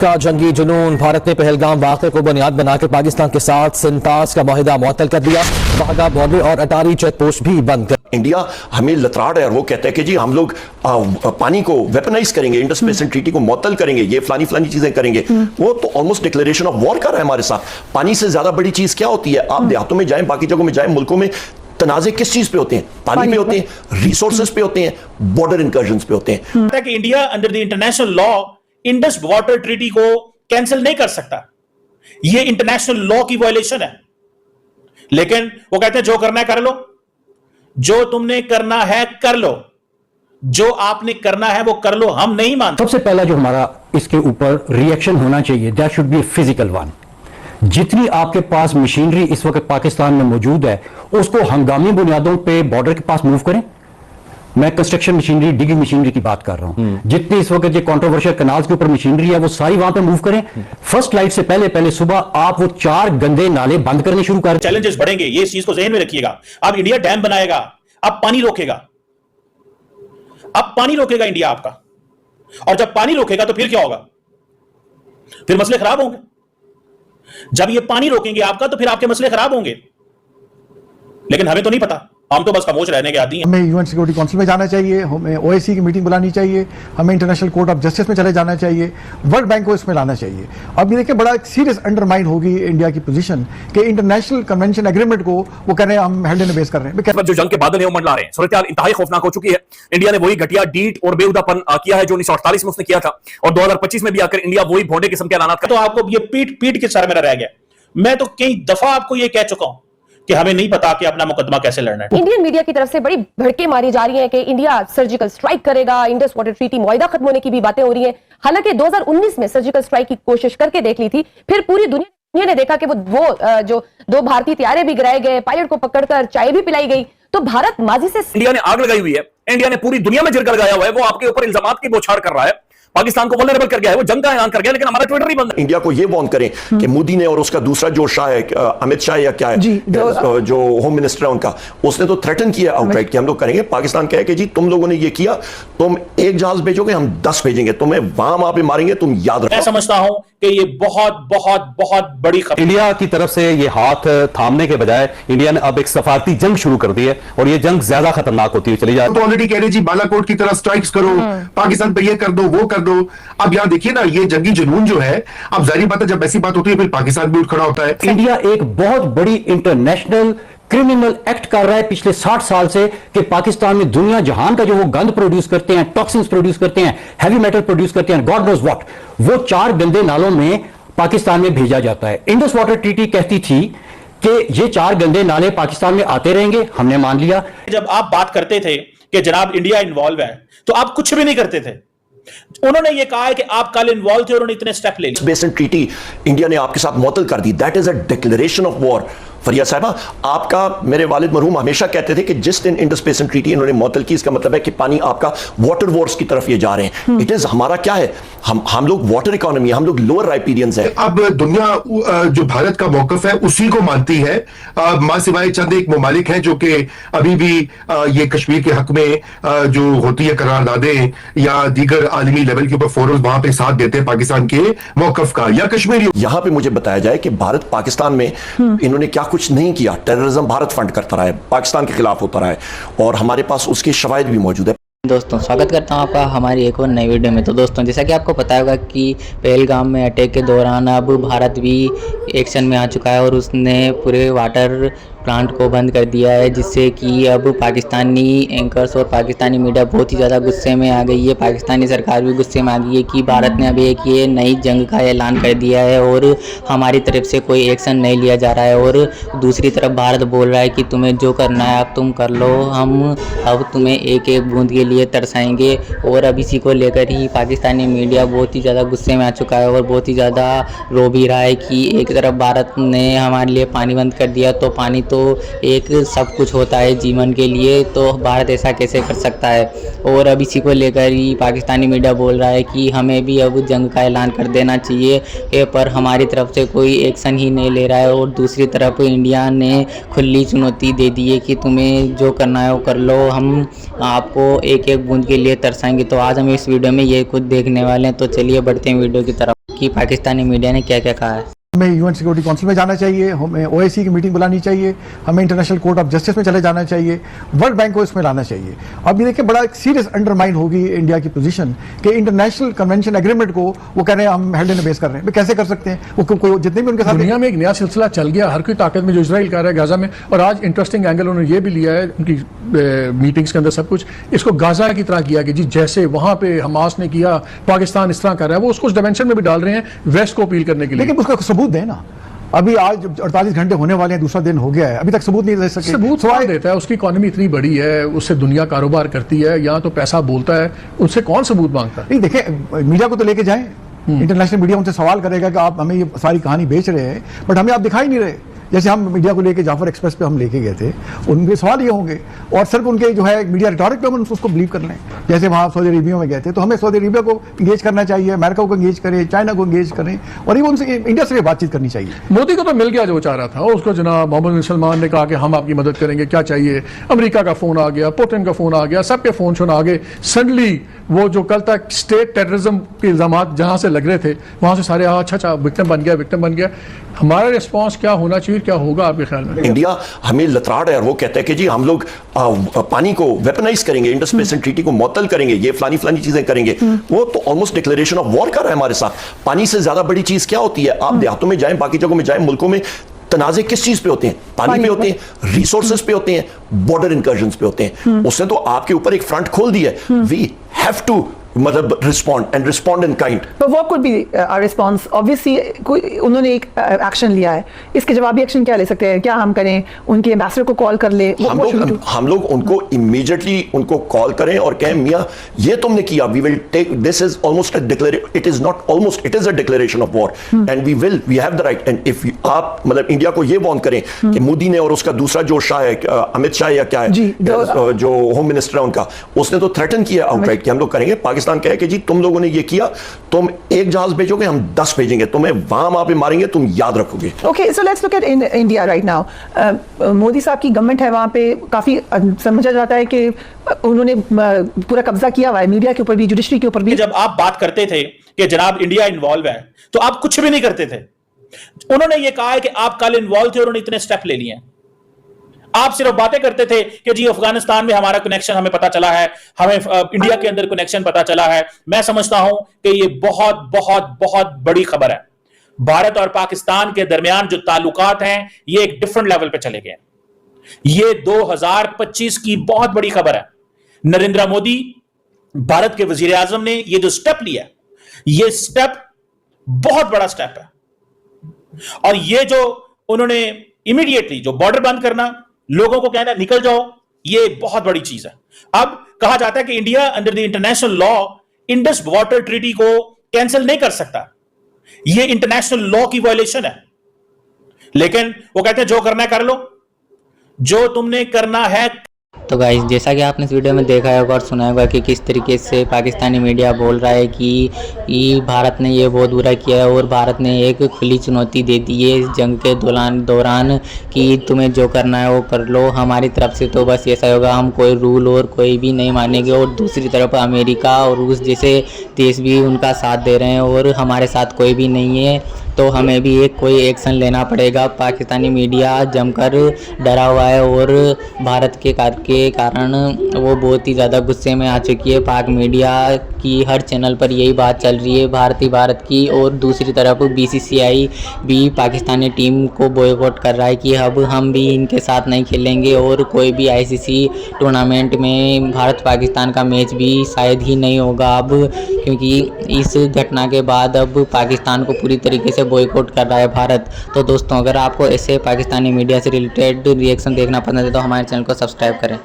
का जंगी जुनून। भारत ने पहलगाम वाक़े को बुनियाद बनाकर पाकिस्तान के साथ सिंतास का मुआहिदा मुअत्तल कर दिया। वाघा बॉर्डर और अटारी चेक पोस्ट भी बंद कर। इंडिया हमें लतराड़ है और वो कहता है कि जी हम लोग पानी को वेपनाइज करेंगे, इंडस बेसिन ट्रीटी को मुअत्तल करेंगे, ये फलानी चीजें करेंगे। वो तो ऑलमोस्ट डिक्लेरेशन ऑफ वॉर कर रहा है हमारे साथ। पानी से ज्यादा बड़ी चीज क्या होती है? आप देहातों में जाएं, बाकी जगहों में जाएं, मुल्कों में तनाजे किस चीज पे होते हैं? पानी पे होते हैं, रिसोर्सेज पे होते हैं, बॉर्डर इंकर्जन्स पे होते हैं। कि India under the international law Indus water treaty को कैंसिल नहीं कर सकता। यह इंटरनेशनल लॉ की वायलेशन है। लेकिन वो कहते हैं जो करना है कर लो, जो तुमने करना है कर लो, जो आपने करना है वो कर लो, हम नहीं मानते। सबसे पहला जो हमारा इसके ऊपर रिएक्शन होना चाहिए, that should be physical one. जितनी आपके पास मशीनरी इस वक्त पाकिस्तान में मौजूद है, उसको हंगामी बुनियादों पे बॉर्डर के पास मूव करें। मैं कंस्ट्रक्शन मशीनरी, डिगिंग मशीनरी की बात कर रहा हूं। जितनी इस वक्त जो कंट्रोवर्शियल कनाल्स के ऊपर मशीनरी है, वो सारी वहां पे मूव करें। फर्स्ट लाइट से पहले सुबह आप वो 4 गंदे नाले बंद करने शुरू करें। चैलेंजेस बढ़ेंगे, ये चीज को जहन में रखिएगा। अब इंडिया डैम बनाएगा, अब पानी रोकेगा, अब पानी रोकेगा इंडिया आपका। और जब पानी रोकेगा तो फिर क्या होगा? फिर मसले खराब होंगे। जब ये पानी रोकेंगे आपका तो फिर आपके मसले खराब होंगे। लेकिन हमें तो नहीं पता, हम तो बस खामोश रहने के आदी हैं। हमें यूएन सिक्योरिटी काउंसिल में जाना चाहिए, हमें ओएससी की मीटिंग बुलानी चाहिए, हमें इंटरनेशनल कोर्ट ऑफ जस्टिस में चले जाना चाहिए, वर्ल्ड बैंक को इसमें लाना चाहिए। अब ये देखिए बड़ा सीरियस अंडरमाइन होगी इंडिया की पोजीशन कि इंटरनेशनल कन्वेंशन एग्रीमेंट को वो कह रहे हैं हम हेल्ड इन बेस कर रहे हैं। जो जंग के बादल है वो मंडला रहे हैं, सूरत इंतहाई खौफनाक हो चुकी है। इंडिया ने वही घटिया डीट और बेहुदापन किया है जो 1948 में उसने किया था, और 2025 में भी आकर इंडिया वही भोंडे किस्म के ऐलान। तो आपको ये पीठ के सर मेरा रह गया। मैं तो कई दफा आपको ये कह चुका हूं कि हमें नहीं पता कि अपना मुकदमा कैसे लड़ना है। इंडियन मीडिया की तरफ से बड़ी भड़के मारी जा रही हैं कि इंडिया सर्जिकल स्ट्राइक करेगा, इंडस वाटर ट्रीटी मुआहिदा खत्म होने की भी बातें हो रही हैं। हालांकि 2019 में सर्जिकल स्ट्राइक की कोशिश करके देख ली थी, फिर पूरी दुनिया ने देखा कि वो जो 2 भारतीय त्यारे भी गिराए गए, पायलट को पकड़कर चाय भी पिलाई गई। तो भारत माजी से इंडिया ने आग लगाई हुई है, इंडिया ने पूरी दुनिया में जिरगा लगाया हुआ है। वो आपके ऊपर इल्जामात की बौछार कर रहा है, पाकिस्तान को वल्नरेबल कर गया है, वो जंग का ऐलान कर गया, लेकिन हमारा ट्विटर नहीं बंद। इंडिया को ये वार्न करें कि मोदी ने और उसका दूसरा जो शाह है, अमित शाह या क्या है, जो होम मिनिस्टर है उनका, उसने तो थ्रेटन किया आउटराइट कि हम लोग करेंगे। पाकिस्तान कहे कि जी तुम लोगों ने ये किया, तुम 1 जहाज भेजोगे, हम 10 भेजेंगे, तुम्हें वहां पे मारेंगे, तुम याद रखो। मैं समझता हूं कि ये बहुत बड़ी खबर। इंडिया की तरफ से ये हाथ थामने के बजाय इंडिया ने अब एक सफारती जंग शुरू कर दी है, और ये जंग ज्यादा खतरनाक होती है चली जा रही है। तो ऑलरेडी कह रहे जी बालाकोट की तरह स्ट्राइक्स करो, पाकिस्तान पे ये कर दो, वो कर दो। अब यहाँ देखिए ना, ये जंगी जुनून जो है, अब जाहिर बात है जब ऐसी बात होती है फिर पाकिस्तान भी उठ खड़ा होता है। इंडिया एक बहुत बड़ी इंटरनेशनल क्रिमिनल एक्ट कर रहा है पिछले 60 साल से कि पाकिस्तान में दुनिया जहान का जो वो गंद प्रोड्यूस करते हैं, टॉक्सिन्स प्रोड्यूस करते हैं, हैवी मेटल प्रोड्यूस करते हैं, गॉड नोज व्हाट, वो 4 गंदे नालों में पाकिस्तान में भेजा जाता है। इंडस वाटर ट्रीटी कहती थी कि ये 4 गंदे नाले पाकिस्तान में आते रहेंगे, हमने मान लिया। जब आप बात करते थे कि जनाब इंडिया इन्वॉल्व है, तो आप कुछ भी नहीं करते थे। उन्होंने ये कहा है कि आप कल इन्वॉल्व थे और उन्होंने इतने स्टेप ले लिए। बेसिन ट्रीटी इंडिया ने आपके साथ मुअत्तल कर दी, that is a declaration of war. Faria साहिबा, आपका मेरे वालिद मरहूम हमेशा कहते थे कि जिस दिन इंडस बेसिन ट्रीटी इन्होंने मुअत्तल की, इसका मतलब है कि पानी आपका वाटर वॉर्स की तरफ ये जा रहे हैं। इट इज हमारा क्या है, हम लोग वाटर इकोनॉमी है, हम लोग लोअर राइपीरियंस है। अब दुनिया जो भारत का मौकफ है उसी को मानती है, मां सिवाय चंद एक ममालिक हैं जो कि अभी भी ये कश्मीर के हक में जो होती है करारदादें या दीगर आलमी लेवल के ऊपर फोरम्स, वहां पे साथ देते हैं पाकिस्तान के मौकफ का या कश्मीरी। यहां पे मुझे बताया जाए कि भारत पाकिस्तान में इन्होंने क्या कुछ नहीं किया। टेररिज्म भारत फंड करता रहा है, पाकिस्तान के खिलाफ होता रहा है, और हमारे पास उसके शवाहिद भी मौजूद है। दोस्तों स्वागत करता हूं आपका हमारी एक और नई वीडियो में। तो दोस्तों जैसा कि आपको पता होगा कि पहलगाम में अटैक के दौरान अब भारत भी एक्शन में आ चुका है और उसने पूरे वाटर प्लांट को बंद कर दिया है, जिससे कि अब पाकिस्तानी एंकर्स और पाकिस्तानी मीडिया बहुत ही ज़्यादा गुस्से में आ गई है। पाकिस्तानी सरकार भी गुस्से में आ गई है कि भारत ने अभी एक ये नई जंग का ऐलान कर दिया है और हमारी तरफ से कोई एक्शन नहीं लिया जा रहा है। और दूसरी तरफ भारत बोल रहा है कि तुम्हें जो करना है अब तुम कर लो, हम अब तुम्हें एक एक बूंद के लिए तरसाएंगे। और अब इसी को लेकर ही पाकिस्तानी मीडिया बहुत ही ज़्यादा गुस्से में आ चुका है और बहुत ही ज़्यादा रो भी रहा है कि एक तरफ भारत ने हमारे लिए पानी बंद कर दिया, तो पानी तो एक सब कुछ होता है जीवन के लिए, तो भारत ऐसा कैसे कर सकता है। और अब इसी को लेकर ही पाकिस्तानी मीडिया बोल रहा है कि हमें भी अब जंग का ऐलान कर देना चाहिए, पर हमारी तरफ से कोई एक्शन ही नहीं ले रहा है। और दूसरी तरफ इंडिया ने खुली चुनौती दे दी है कि तुम्हें जो करना है वो कर लो, हम आपको एक एक बूंद के लिए तरसाएंगे। तो आज हम इस वीडियो में ये कुछ देखने वाले हैं, तो चलिए बढ़ते हैं वीडियो की तरफ। कि पाकिस्तानी मीडिया ने क्या क्या कहा है। हमें यूएन सिक्योरिटी काउंसिल में जाना चाहिए, हमें ओआईसी की मीटिंग बुलानी चाहिए, हमें इंटरनेशनल कोर्ट ऑफ जस्टिस में चले जाना चाहिए, वर्ल्ड बैंक को इसमें लाना चाहिए। अब ये देखिए बड़ा एक सीरियस अंडरमाइन होगी इंडिया की पोजीशन कि इंटरनेशनल कन्वेंशन एग्रीमेंट को वो कह रहे हैं हम हेल्ड इन बेस कर रहे हैं। कैसे कर सकते हैं? वो कोई जितने भी उनके साथ दुनिया में एक नया सिलसिला चल गया, हर कोई ताकत में जो इजराइल कर रहा है गाजा में, और आज इंटरेस्टिंग एंगल उन्होंने ये भी लिया है उनकी मीटिंग्स के अंदर सब कुछ इसको गाजा की तरह किया कि जी जैसे वहां पे हमास ने किया पाकिस्तान इस तरह कर रहा है, वो उसको उस डायमेंशन में भी डाल रहे हैं वेस्ट को अपील करने के लिए। लेकिन उसका सबूत दें ना। अभी आज 48 घंटे होने वाले हैं, दूसरा दिन हो गया है, अभी तक सबूत नहीं दे सके। सबूत कौन देता है? उसकी इकोनॉमी इतनी बड़ी है, उससे दुनिया कारोबार करती है, यहाँ तो पैसा बोलता है, उससे कौन सबूत मांगता है? नहीं देखें, मीडिया को तो लेके जाएं, इंटरनेशनल मीडिया उनसे सवाल करेगा कि आप हमें ये सारी कहानी बेच रहे हैं, बट हमें आप दिखाई नहीं रहे। जैसे हम मीडिया को लेके जाफर एक्सप्रेस पे हम लेके गए थे, उनके सवाल ये होंगे, और सिर्फ उनके जो है मीडिया रिटॉरिक पे हम उसको बिलीव कर लें। जैसे वहाँ सऊदी अरेबिया में गए थे, तो हमें सऊदी अरेबिया को इंगेज करना चाहिए, अमेरिका को इंगेज करें, चाइना को इंगेज करें, और ये उनसे इंडिया से बातचीत करनी चाहिए। मोदी को तो मिल गया जो चाह रहा था, उसको जनाब मोहम्मद बिन सलमान ने कहा कि हम आपकी मदद करेंगे, क्या चाहिए। अमेरिका का फोन आ गया, पुतिन का फोन आ गया, सबके फोन शोन आ गए। सडनली वो जो कल तक स्टेट टेररिज्म के इल्जाम जहाँ से लग रहे थे, वहाँ से सारे अच्छा विक्टिम बन गया। हमारा रिस्पॉन्स क्या होना चाहिए, क्या होगा आपके ख्याल में? इंडिया हमें लतराड़ है और वो कहता है कि जी हम लोग पानी को वेपनाइज करेंगे, इंडस बेसिन ट्रीटी को मुअत्तल करेंगे, ये फलानी चीजें करेंगे। वो तो ऑलमोस्ट डिक्लेरेशन ऑफ वॉर कर रहा है हमारे साथ। पानी से ज्यादा बड़ी चीज क्या होती है? आप देहातों में जाएं, बाकी जगहों में जाएं, मुल्कों में तनाजे किस चीज पे होते हैं? पानी पे होते हैं, रिसोर्सेज पे होते हैं, बॉर्डर इंकर्जन्स पे होते हैं। उसने तो आपके ऊपर एक फ्रंट खोल दिया है। वी हैव टू मतलब respond in kind. But what could be our response? Obviously, उन्होंने एक एक्शन लिया है, इसके जवाबी एक्शन क्या ले सकते हैं? क्या हम करें? उनके एम्बेसडर को कॉल कर ले? हम लोग उनको इमीडिएटली उनको कॉल करें और कहें मियां ये तुमने किया, we will take this is almost a declaration, it is not almost, it is a declaration of war and we have the right. And if आप मतलब इंडिया को ये वार्न करें कि मोदी ने और उसका दूसरा जो शाह है, अमित शाह या क्या है, जो होम मिनिस्टर है उनका, उसने तो थ्रेटन किया आउटराइट कि हम लोग करेंगे। पाकिस्तान कहे कि जी तुम लोगों ने ये किया, तुम एक जहाज भेजोगे, हम 10 भेजेंगे, तुम्हें वहां पे मारेंगे, तुम याद रखोगे। Okay, so let's look at India right now. Modi साहब की गवर्नमेंट है, वहां पे काफी समझा जाता है कि उन्होंने पूरा कब्जा किया हुआ है मीडिया के ऊपर भी, जुडिशरी के ऊपर भी। जब आप बात करते थे कि जनाब इंडिया इन्वॉल्व है, तो आप कुछ भी नहीं करते थे। उन्होंने ये कहा है कि आप कल इन्वॉल्व थे, उन्होंने इतने स्टेप ले लिए हैं। आप सिर्फ बातें करते थे कि जी अफगानिस्तान में हमारा कनेक्शन हमें पता चला है, हमें इंडिया के अंदर कनेक्शन पता चला है। मैं समझता हूं कि ये बहुत बहुत बहुत बड़ी खबर है। भारत और पाकिस्तान के दरमियान जो ताल्लुकात हैं, ये एक डिफरेंट लेवल पे चले गए हैं। ये 2025 की बहुत बड़ी खबर है। नरेंद्र मोदी, भारत के वजीर आजम ने ये जो स्टेप लिया, ये स्टेप बहुत बड़ा स्टेप है। और ये जो उन्होंने इमीडिएटली जो बॉर्डर बंद करना, लोगों को कहना निकल जाओ, ये बहुत बड़ी चीज है। अब कहा जाता है कि India under the international law Indus water treaty को कैंसिल नहीं कर सकता, ये इंटरनेशनल लॉ की वायलेशन है। लेकिन वो कहते हैं जो करना है कर लो, जो तुमने करना है। तो गाइस, जैसा कि आपने इस वीडियो में देखा होगा और सुना होगा कि किस तरीके से पाकिस्तानी मीडिया बोल रहा है कि भारत ने ये बहुत बुरा किया है और भारत ने एक खुली चुनौती दे दी है इस जंग के दौरान कि तुम्हें जो करना है वो कर लो, हमारी तरफ से तो बस ऐसा होगा, हम कोई रूल और कोई भी नहीं मानेंगे। और दूसरी तरफ अमेरिका और रूस जैसे देश भी उनका साथ दे रहे हैं और हमारे साथ कोई भी नहीं है, तो हमें भी कोई एक्शन लेना पड़ेगा। पाकिस्तानी मीडिया जमकर डरा हुआ है और भारत के कारण वो बहुत ही ज़्यादा गुस्से में आ चुकी है। पाक मीडिया की हर चैनल पर यही बात चल रही है, भारत की। और दूसरी तरफ BCCI भी पाकिस्तानी टीम को बॉयकॉट कर रहा है कि अब हम भी इनके साथ नहीं खेलेंगे और कोई भी ICC टूर्नामेंट में भारत पाकिस्तान का मैच भी शायद ही नहीं होगा अब, क्योंकि इस घटना के बाद अब पाकिस्तान को पूरी तरीके से बॉयकॉट कर रहा है भारत। तो दोस्तों, अगर आपको ऐसे पाकिस्तानी मीडिया से रिलेटेड रिएक्शन देखना पसंद है तो हमारे चैनल को सब्सक्राइब करें।